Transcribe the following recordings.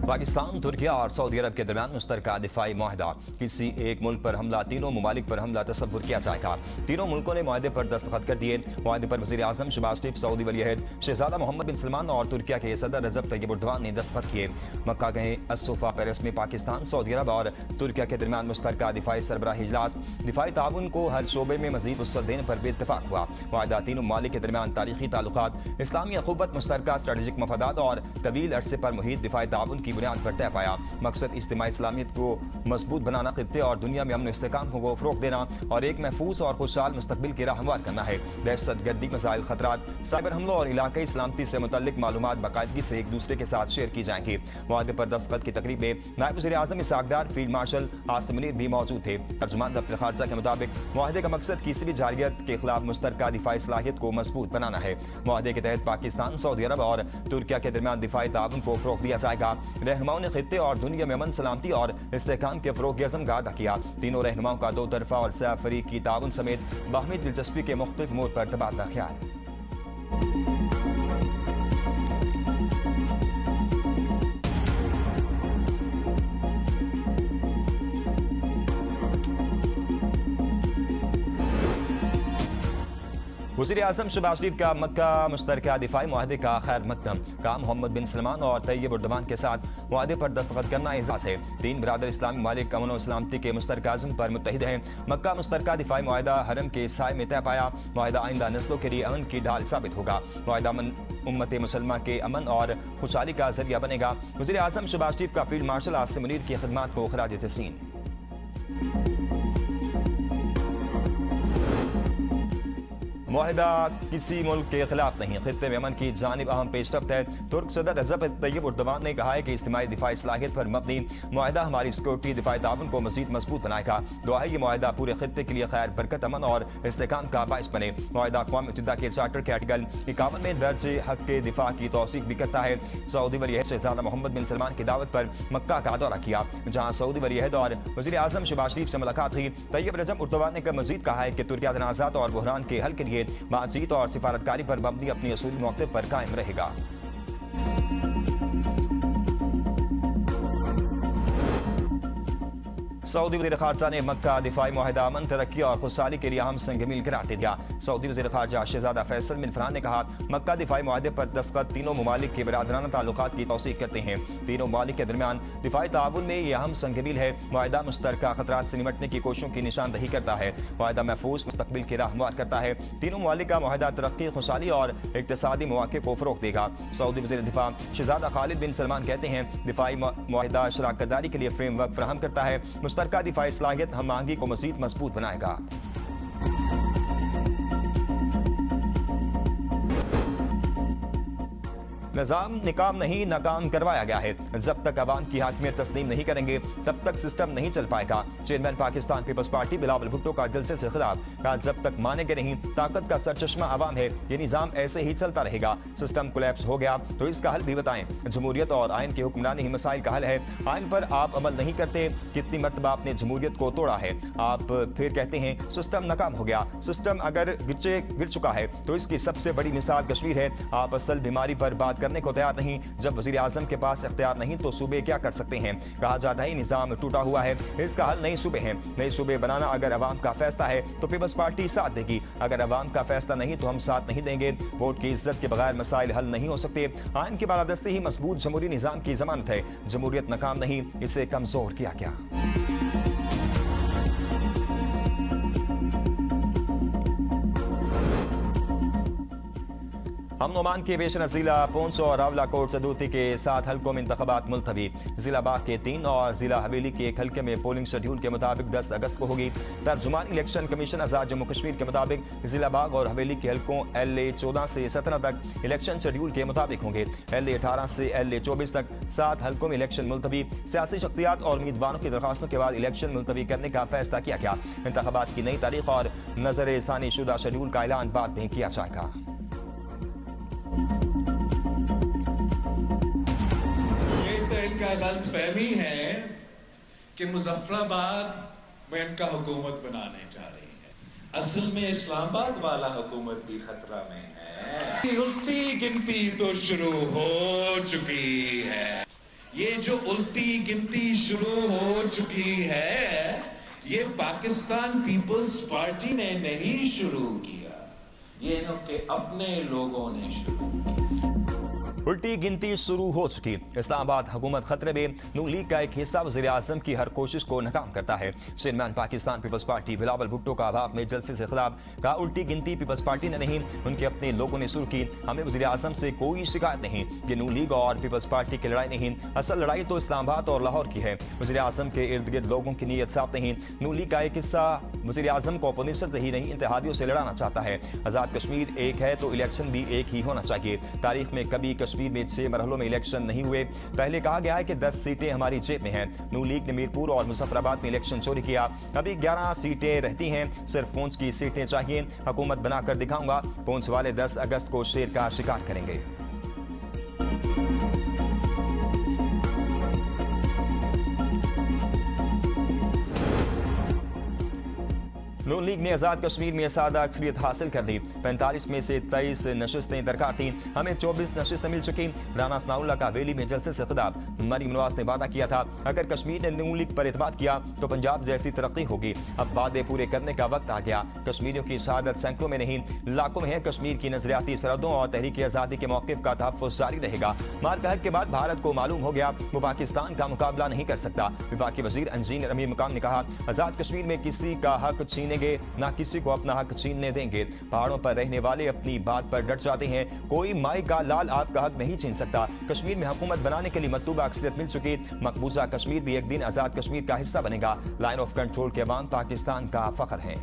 पाकिस्तान, तुर्किया और सऊदी अरब के दरमियान मुश्तरका दिफाई मुआहदा। किसी एक मुल्क पर हमला तीनों ममालिक पर हमला तसव्वुर किया जाएगा। तीनों मुल्कों ने मुआहदे पर दस्तखत कर दिए। मुआहदे पर वज़ीर आज़म शहबाज शरीफ, सऊदी वली अहद शहजादा मोहम्मद बिन सलमान और तुर्किया के सदर रजब तैयब एर्दोगान ने दस्तखत किए। मक्का के असोफा पैलेस में पाकिस्तान, सऊदी अरब और तुर्किया के दरमियान मुश्तरका दिफाई सरबराही इजलास दिफाई ताउन को हर शोबे में मजीद वुसअत देने पर भी इत्तफाक हुआ। मुआहदा तीनों ममालिक के दरमियान तारीखी ताल्लुकात, इस्लामी अखुवत, मुश्तरका स्ट्रेटेजिक मफादात और तवील अरसे पर मुहित दिफाई ताउन की बुनियाद पर तय पाया। मकसद इज्तिमाई इस्लामियत को मजबूत बनाना, खित्ते और दुनिया में अमन इस्तेकाम को फ़रोग़ देना और एक महफूज और खुशहाल मुस्तकबिल की राह हमवार करना है। दहशत गर्दी, मसाइल, खतरात, साइबर हमलों और इलाकाई सलामती से मुतल्लिक मालूमात बाकायदगी से एक दूसरे के साथ शेयर की जाएंगी। मुआहदे पर दस्तखत की तकरीब में नायब वज़ीर आज़म इसहाक़ डार, फील्ड मार्शल आसिम मुनीर भी मौजूद थे। तर्जुमान दफ्तर खारजा के मुताबिक मुआहदे का मकसद किसी भी जारियत के खिलाफ मुश्तरका दिफाई सलाहियत को मजबूत बनाना है। मुआहदे के तहत पाकिस्तान, सऊदी अरब और तुर्किया के दरमियान दिफाई ताउन को फ़रोग़ दिया जाएगा। रहनुमाओं ने खित्ते और दुनिया में अमन, सलामती और इस्तेहकाम के फ़रोग़ की अज़म का अदा किया। तीनों रहनुमाओं का दो तरफ़ा और सह फ़रीक़ी ताउन समेत बाहमी दिलचस्पी के मुख्तलिफ अमूर पर तबादला ख्याल। वज़ीर आज़म शहबाज शरीफ का मक्का मुश्तरका दिफाई मुआहदे का खैर मकदम का मोहम्मद बिन सलमान और तैयब एर्दोगान के साथ मुआहदे पर दस्तखत करना एजाज़ है। तीन बरादर इस्लामी ममालिक अमन और सलामती के मुश्तरका अज़्म पर मुत्तहिद हैं। मक्का मुश्तरका दिफाई मुआहदा हरम के साए में तय पाया। मुआहदा आइंदा नस्लों के लिए अमन की ढाल साबित होगा। मुआहदा उम्मत मुसलमा के अमन और खुशहाली का जरिया बनेगा। वज़ीर आज़म शहबाज शरीफ का फील्ड मार्शल आसिम मुनीर की खिदमात को खराज तहसीन। मुआहदा किसी मुल्क के खिलाफ नहीं, खित्ते में अमन की जानिब अहम पेशरफ्त है। तुर्क सदर रजब तैयब एर्दोगान ने कहा है कि इज्तिमाई दिफाई सलाहियत पर मबनी मुआहदा हमारी सिक्योरिटी दिफाई ताउन को मज़ीद मजबूत बनाएगा। दुआ है ये मुआहदा पूरे खित्ते के लिए खैर, बरकत, अमन और इस्तेहकाम का बाइस बने। मुआहदा अक़वाम मुत्तहिदा के चार्टर के आर्टिकल 51 में दर्ज हक़ के दिफा की तौसीक़ भी करता है। सऊदी वली अहद शहजादा मोहम्मद बिन सलमान की दावत पर मक्का का दौरा किया, जहाँ सऊदी वली अहद और वज़ीर आज़म शहबाज शरीफ से मुलाकात हुई। तैयब रजब एर्दोगान ने मज़ीद कहा है कि तुर्किया तनाज़ात और बहरान के हल के लिए बातचीत और सिफारतकारी पर मबनी अपनी असूली मौक़े पर कायम रहेगा। सऊदी वज़ीर ख़ारजा ने मक्का दिफाई मुआहदा अमन, तरक्की और खुशहाली के लिए अहम संग मील करार दे दिया। सऊदी वज़ीर ख़ारजा शहजादा फैसल बिन फरहान ने कहा, मक्का दिफाई मुआहदे पर दस्तखत तीनों ममालिक के बरादराना ताल्लुकात की तौसीक़ करते हैं। तीनों ममालिक के दरमियान दिफाई ताउन में यह अहम संग मील है। मुआहदा मुश्तरका खतरात से निपटने की कोशिशों की निशानदही करता है। मुआहदा महफूज मुस्तकबिल की राह हमवार करता है। तीनों ममालिक का मुआहदा तरक्की, खुशहाली और इक़्तिसादी मौक़े को फ़रोग़ देगा। सऊदी वज़ीर दिफा शहजादा खालिद बिन सलमान कहते हैं, दिफाई मुआहदा शराकत दारी के लिए फ्रेमवर्क फराहम करता है। मुश्तरका दिफाई सलाहियत हम आहंगी को मज़ीद मजबूत बनाएगा। निज़ाम निकाम नहीं, नाकाम करवाया गया है। जब तक अवाम की हाकिमियत तस्लीम नहीं करेंगे तब तक सिस्टम नहीं चल पाएगा। Chairman Pakistan Peoples Party Bilawal Bhutto का जलसे से खिताब, कहा जब तक मानेंगे नहीं, ताकत का सरचश्मा अवाम है, ये निज़ाम ऐसे ही चलता रहेगा। सिस्टम कोलैप्स हो गया तो इसका हल भी बताएं। जमहूरियत और आइन की हुक्मरानी ही मसाइल का हल है। आइन पर आप अमल नहीं करते। कितनी मरतबा आपने जमहूरियत को तोड़ा है। आप फिर कहते हैं सिस्टम नाकाम हो गया। सिस्टम अगर गिर चुका है तो इसकी सबसे बड़ी मिसाल कश्मीर है। आप असल बीमारी पर बात करने को तैयार नहीं। जब वज़ीर आज़म के पास इख्तियार नहीं तो सूबे क्या कर सकते हैं। कहा जाता है निज़ाम टूटा हुआ है, इसका हल नए सूबे हैं। नए सूबे बनाना अगर अवाम का फैसला है तो पीपल्स पार्टी साथ देगी। अगर अवाम का फैसला नहीं तो हम साथ नहीं देंगे। वोट की इज्जत के बगैर मसाइल हल नहीं हो सकते। आइन की बालादस्ती ही मजबूत जमहूरी निज़ाम की जमानत है। जमहूरियत नाकाम नहीं, इसे कमजोर किया गया। हम नुमान के बेशर जिला पूंछ और रावला कोट सदूती के 7 हल्कों में इंतखाबात मुलतवी। जिला बाग के 3 और जिला हवेली के 1 हल्के में पोलिंग शेड्यूल के मुताबिक 10 अगस्त को होगी। तर्जुमान इलेक्शन कमीशन आज़ाद जम्मू कश्मीर के मुताबिक जिला बाग और हवेली के हल्कों LA 14 से 17 तक इलेक्शन शेड्यूल के मुताबिक होंगे। LA 18 से LA 24 तक 7 हल्कों में इलेक्शन मुलतवी। सियासी शख्सियात और उम्मीदवारों की दरखास्तों के बाद इलेक्शन मुलतवी करने का फैसला किया गया। इंतखाबात की नई तारीख और नजर सानी शुदा शेड्यूल का ऐलान बाद में किया जाएगा। इनका गलतफहमी है कि मुजफ्फराबाद में इनका हुकूमत बनाने जा रही है। असल में इस्लामाबाद वाला हुकूमत भी खतरा में है। उल्टी गिनती तो शुरू हो चुकी है। ये जो उल्टी गिनती शुरू हो चुकी है, ये पाकिस्तान पीपल्स पार्टी ने नहीं शुरू किया, ये इनके अपने लोगों ने शुरू किया। उल्टी गिनती शुरू हो चुकी। इस्लामाबाद हुकूमत खतरे में। नून लीग का एक हिस्सा वज़ीर आज़म की हर कोशिश को नाकाम करता है। Chairman Pakistan Peoples Party Bilawal Bhutto का अभाव में जलसे से खिताब। कहा उल्टी गिनती पीपल्स पार्टी ने नहीं, उनके अपने लोगों ने शुरू की। हमें वज़ीर आज़म से कोई शिकायत नहीं। ये नून लीग और पीपल्स पार्टी की लड़ाई नहीं, असल लड़ाई तो इस्लामाबाद और लाहौर की है। वज़ीर आज़म के इर्द गिर्द लोगों की नीयत साफ नहीं। नून लीग का एक हिस्सा वज़ीर आज़म को अपोजिशन से ही नहीं, इत्तेहादियों से लड़ाना चाहता है। आज़ाद कश्मीर एक है तो इलेक्शन भी एक ही होना चाहिए। तारीख में कभी कश्मीर में 6 मरहलों में इलेक्शन नहीं हुए। पहले कहा गया है कि 10 सीटें हमारी जेब में हैं। नून लीग ने मीरपुर और मुजफ्फराबाद में इलेक्शन चोरी किया। अभी 11 सीटें रहती हैं। सिर्फ पूंछ की सीटें चाहिए। हुकूमत बनाकर दिखाऊंगा। पूंछ वाले 10 अगस्त को शेर का शिकार करेंगे। नून लीग ने आज़ाद कश्मीर में सादा अक्सरियत हासिल कर ली। 45 में से 23 नशिस्तें दरकार थीं। हमें 24 नशिस्तें मिल चुकी। राना सनाउल्लाह का वेली में जलसे से खिताब। मरीम नवाज ने वादा किया था, अगर कश्मीर ने नून लीग पर एतमाद किया तो पंजाब जैसी तरक्की होगी। अब वादे पूरे करने का वक्त आ गया। कश्मीरियों की शहादत सैकड़ों में नहीं, लाखों में है। कश्मीर की नजरियाती सरहदों और तहरीक आज़ादी के मौक़िफ़ का तहफ़्फ़ुज़ जारी रहेगा। मार कहर के बाद भारत को मालूम हो गया वो पाकिस्तान का मुकाबला नहीं कर सकता। वफाकी वज़ीर इंजीनियर अमीर मकाम ने कहा, आज़ाद कश्मीर में किसी का हक छीनेंगे ना किसी को अपना हक छीनने देंगे। पहाड़ों पर रहने वाले अपनी बात पर डट जाते हैं। कोई माई का लाल आपका हक नहीं छीन सकता। कश्मीर में हुकूमत बनाने के लिए मतलूबा अक्सरियत मिल चुकी। मकबूजा कश्मीर भी एक दिन आज़ाद कश्मीर का हिस्सा बनेगा। लाइन ऑफ कंट्रोल के अवाम पाकिस्तान का फख्र है।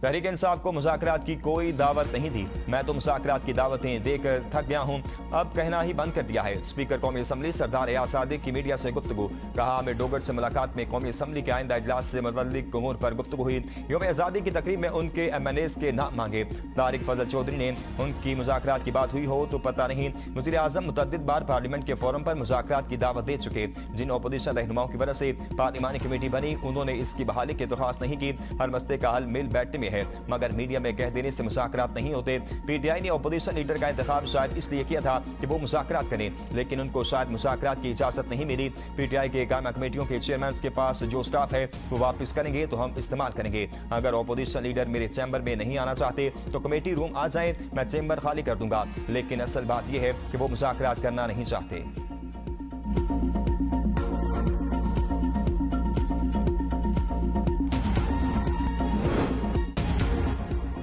तहरीक इंसाफ को मुज़ाकरात की कोई दावत नहीं दी। मैं तो मुज़ाकरात की दावतें देकर थक गया हूँ, अब कहना ही बंद कर दिया है। स्पीकर कौमी असम्बली सरदार एयाज सादिक की मीडिया से गुफ्तगू। कहा, हमें डोगर से मुलाकात में कौमी असम्बली के आइंदा इजलास से मुतल्लिक उमूर पर गुफ्तगू हुई। यौम आज़ादी की तकरीब में उनके MNAs के नाम मांगे। तारिक फजल चौधरी ने उनकी मुज़ाकरात की बात हुई हो तो पता नहीं। वज़ीर आज़म मुतअद्दिद बार पार्लियामेंट के फोरम पर मुज़ाकरात की दावत दे चुके। जिन अपोजिशन रहनुमाओं की वजह से पार्लिमानी कमेटी बनी, उन्होंने इसकी बहाली की दरख्वास्त नहीं की। हर मसले का हल मिल बैठने में है, मगर मीडिया में कह देने से मुज़ाकरात नहीं होते। PTI ने अपोजिशन लीडर का इंतखाब शायद इसलिए किया था कि वो मुज़ाकरात करें, लेकिन उनको शायद मुज़ाकरात की इजाज़त नहीं मिली। PTI के कायमा कमेटियों के चेयरमैन के पास जो स्टाफ है वो वापस करेंगे तो हम इस्तेमाल करेंगे। अगर अपोजिशन लीडर मेरे चैम्बर में नहीं आना चाहते तो कमेटी रूम आ जाए, मैं चैम्बर खाली कर दूंगा। लेकिन असल बात यह है कि वो मुज़ाकरात करना नहीं चाहते।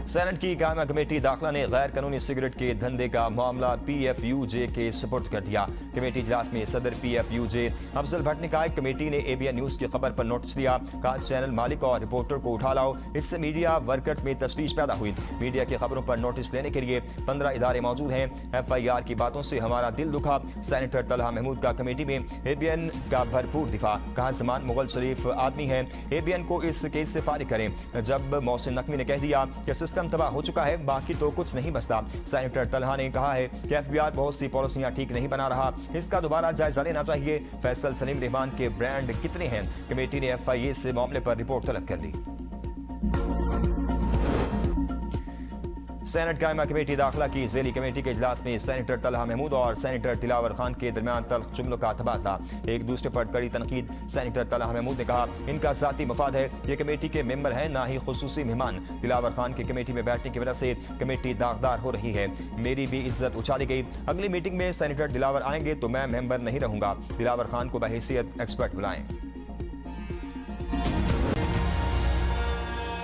सेनेट की कायमा कमेटी दाखिला ने गैर कानूनी सिगरेट के धंधे का मामला PFUJ के सुपुर्द कर दिया। कमेटी इजलास में सदर PFUJ अफजल भट्ट ने कहा, कमेटी ने ABN न्यूज की खबर पर नोटिस दिया। कहा, चैनल मालिक और रिपोर्टर को उठा लाओ। इससे मीडिया वर्कर्स में तशवीश पैदा हुई। मीडिया की खबरों पर नोटिस लेने के लिए 15 इदारे मौजूद हैं। FIR की बातों से हमारा दिल दुखा। सेनेटर तलहा महमूद का कमेटी में ABN का भरपूर दिफा। कहा, जमान मुगल शरीफ आदमी है, ABN को इस केस से फारिग करें। जब मोहसिन नकवी ने कह दिया कि सिस्टम तबाह हो चुका है, बाकी तो कुछ नहीं बचता। सेनेटर तलहा ने कहा है कि FBR बहुत सी पॉलिसियां ठीक नहीं बना रहा, इसका दोबारा जायजा लेना चाहिए। फैसल सलीम रहमान के ब्रांड कितने हैं? कमेटी ने FIA से मामले पर रिपोर्ट तलब कर ली। सेनेट कायमा कमेटी दाखिला की ज़ेली कमेटी के इजलास में सेनेटर तलहा महमूद और सेनेटर दिलावर खान के दरमियान तल्ख जुमलों का तबादला। एक दूसरे पर कड़ी तनकीद। सेनेटर तलहा महमूद ने कहा, इनका ज़ाती मफाद है, ये कमेटी के मेंबर हैं ना ही खुसूसी मेहमान। दिलावर खान की कमेटी में बैठने की वजह से कमेटी दागदार हो रही है। मेरी भी इज्जत उछाली गई। अगली मीटिंग में सेनेटर दिलावर आएंगे तो मैं मेंबर नहीं रहूंगा। दिलावर खान को बहैसियत एक्सपर्ट बुलाएं।